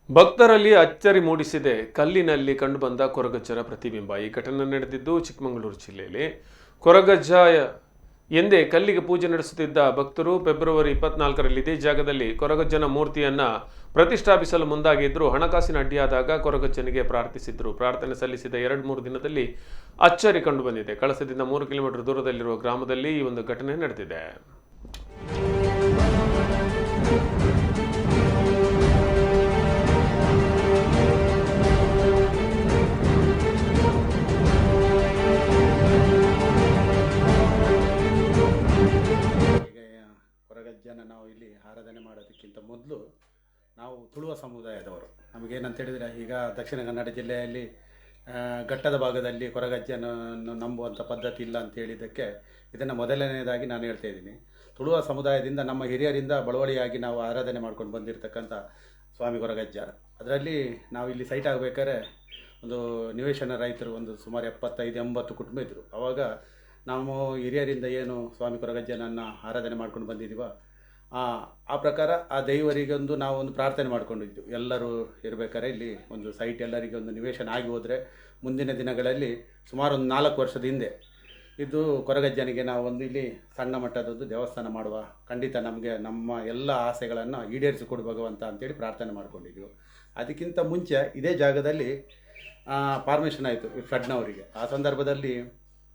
ಭಕ್ತರಲ್ಲಿ ಅಚ್ಚರಿ ಮೂಡಿಸಿದೆ ಕಲ್ಲಿನಲ್ಲಿ ಕಂಡುಬಂದ ಕೊರಗಜ್ಜರ ಪ್ರತಿಬಿಂಬ. ಈ ಘಟನೆ ನಡೆದಿದ್ದು ಚಿಕ್ಕಮಗಳೂರು ಜಿಲ್ಲೆಯಲ್ಲಿ. ಕೊರಗಜ್ಜ ಎಂದೇ ಕಲ್ಲಿಗೆ ಪೂಜೆ ನಡೆಸುತ್ತಿದ್ದ ಭಕ್ತರು ಫೆಬ್ರವರಿ 24ರಲ್ಲಿ ಇದೇ ಜಾಗದಲ್ಲಿ ಕೊರಗಜ್ಜನ ಮೂರ್ತಿಯನ್ನ ಪ್ರತಿಷ್ಠಾಪಿಸಲು ಮುಂದಾಗಿದ್ರು. ಹಣಕಾಸಿನ ಅಡ್ಡಿಯಾದಾಗ ಕೊರಗಜ್ಜನಿಗೆ ಪ್ರಾರ್ಥಿಸಿದ್ರು. ಪ್ರಾರ್ಥನೆ ಸಲ್ಲಿಸಿದ 2-3 ದಿನದಲ್ಲಿ ಅಚ್ಚರಿ ಕಂಡುಬಂದಿದೆ. ಕಳಸದಿಂದ 3 ಕಿಲೋಮೀಟರ್ ದೂರದಲ್ಲಿರುವ ಗ್ರಾಮದಲ್ಲಿ ಈ ಒಂದು ಘಟನೆ ನಡೆದಿದೆ. ಕೊರಗಜ್ಜನ ನಾವು ಇಲ್ಲಿ ಆರಾಧನೆ ಮಾಡೋದಕ್ಕಿಂತ ಮೊದಲು ನಾವು ತುಳುವ ಸಮುದಾಯದವರು. ನಮಗೇನಂತ ಹೇಳಿದರೆ, ಈಗ ದಕ್ಷಿಣ ಕನ್ನಡ ಜಿಲ್ಲೆಯಲ್ಲಿ ಘಟ್ಟದ ಭಾಗದಲ್ಲಿ ಕೊರಗಜ್ಜನನ್ನು ನಂಬುವಂಥ ಪದ್ಧತಿ ಇಲ್ಲ ಅಂತ ಹೇಳಿದ್ದಕ್ಕೆ ಇದನ್ನು ಮೊದಲನೆಯದಾಗಿ ನಾನು ಹೇಳ್ತಾ ಇದ್ದೀನಿ. ತುಳುವ ಸಮುದಾಯದಿಂದ ನಮ್ಮ ಹಿರಿಯರಿಂದ ಬಳವಳಿಯಾಗಿ ನಾವು ಆರಾಧನೆ ಮಾಡ್ಕೊಂಡು ಬಂದಿರತಕ್ಕಂಥ ಸ್ವಾಮಿ ಕೊರಗಜ್ಜ. ಅದರಲ್ಲಿ ನಾವು ಇಲ್ಲಿ ಸೈಟ್ ಆಗಬೇಕಾದ್ರೆ ಒಂದು ನಿವೇಶನ ರೈತರು ಒಂದು ಸುಮಾರು 75-80 ಕುಟುಂಬ ಇದ್ದರು. ಆವಾಗ ನಾವು ಹಿರಿಯರಿಂದ ಏನು ಸ್ವಾಮಿ ಕೊರಗಜ್ಜನನ್ನು ಆರಾಧನೆ ಮಾಡ್ಕೊಂಡು ಬಂದಿದ್ದೀವೋ ಆ ಪ್ರಕಾರ ಆ ದೈವರಿಗೊಂದು ನಾವು ಒಂದು ಪ್ರಾರ್ಥನೆ ಮಾಡ್ಕೊಂಡಿದ್ದು. ಎಲ್ಲರೂ ಇರಬೇಕಾದ್ರೆ ಇಲ್ಲಿ ಒಂದು ಸೈಟ್ ಎಲ್ಲರಿಗೆ ಒಂದು ನಿವೇಶನ ಆಗಿ ಹೋದರೆ ಮುಂದಿನ ದಿನಗಳಲ್ಲಿ ಸುಮಾರು ಒಂದು 4 ವರ್ಷದ ಹಿಂದೆ ಇದು ಕೊರಗಜ್ಜನಿಗೆ ನಾವು ಒಂದು ಇಲ್ಲಿ ಸಣ್ಣ ಮಟ್ಟದೊಂದು ದೇವಸ್ಥಾನ ಮಾಡುವ, ಖಂಡಿತ ನಮಗೆ ನಮ್ಮ ಎಲ್ಲ ಆಸೆಗಳನ್ನು ಈಡೇರಿಸಿಕೊಡು ಭಗವಂತ ಅಂತೇಳಿ ಪ್ರಾರ್ಥನೆ ಮಾಡ್ಕೊಂಡಿದ್ವಿ. ಅದಕ್ಕಿಂತ ಮುಂಚೆ ಇದೇ ಜಾಗದಲ್ಲಿ ಫಾರ್ಮೇಷನ್ ಆಯಿತು ಫ್ಲಡ್ನವರಿಗೆ. ಆ ಸಂದರ್ಭದಲ್ಲಿ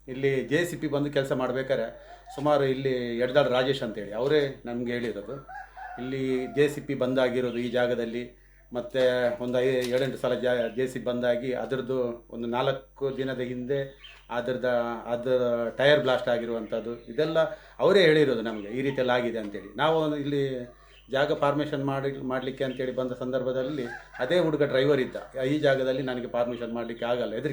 ಇಲ್ಲಿ JCP ಬಂದು ಕೆಲಸ ಮಾಡಬೇಕಾದ್ರೆ ಸುಮಾರು ಇಲ್ಲಿ ಎಡ್ದಾಳ್ ರಾಜೇಶ್ ಅಂತೇಳಿ ಅವರೇ ನಮಗೆ ಹೇಳಿರೋದು, ಇಲ್ಲಿ JCP ಬಂದಾಗಿರೋದು ಈ ಜಾಗದಲ್ಲಿ. ಮತ್ತು ಒಂದು 7-8 ಸಲ JCP ಬಂದಾಗಿ ಅದರದ್ದು ಒಂದು 4 ದಿನದ ಹಿಂದೆ ಅದರ ಟೈರ್ ಬ್ಲಾಸ್ಟ್ ಆಗಿರುವಂಥದ್ದು ಇದೆಲ್ಲ ಅವರೇ ಹೇಳಿರೋದು ನಮಗೆ, ಈ ರೀತಿಯಲ್ಲಿ ಆಗಿದೆ ಅಂತೇಳಿ. ನಾವು ಇಲ್ಲಿ ಜಾಗ ಫಾರ್ಮೇಷನ್ ಮಾಡಲಿಕ್ಕೆ ಅಂತೇಳಿ ಬಂದ ಸಂದರ್ಭದಲ್ಲಿ ಅದೇ ಹುಡುಗ ಡ್ರೈವರ್ ಇದ್ದ, ಈ ಜಾಗದಲ್ಲಿ ನನಗೆ ಫಾರ್ಮೇಷನ್ ಮಾಡಲಿಕ್ಕೆ ಆಗಲ್ಲ,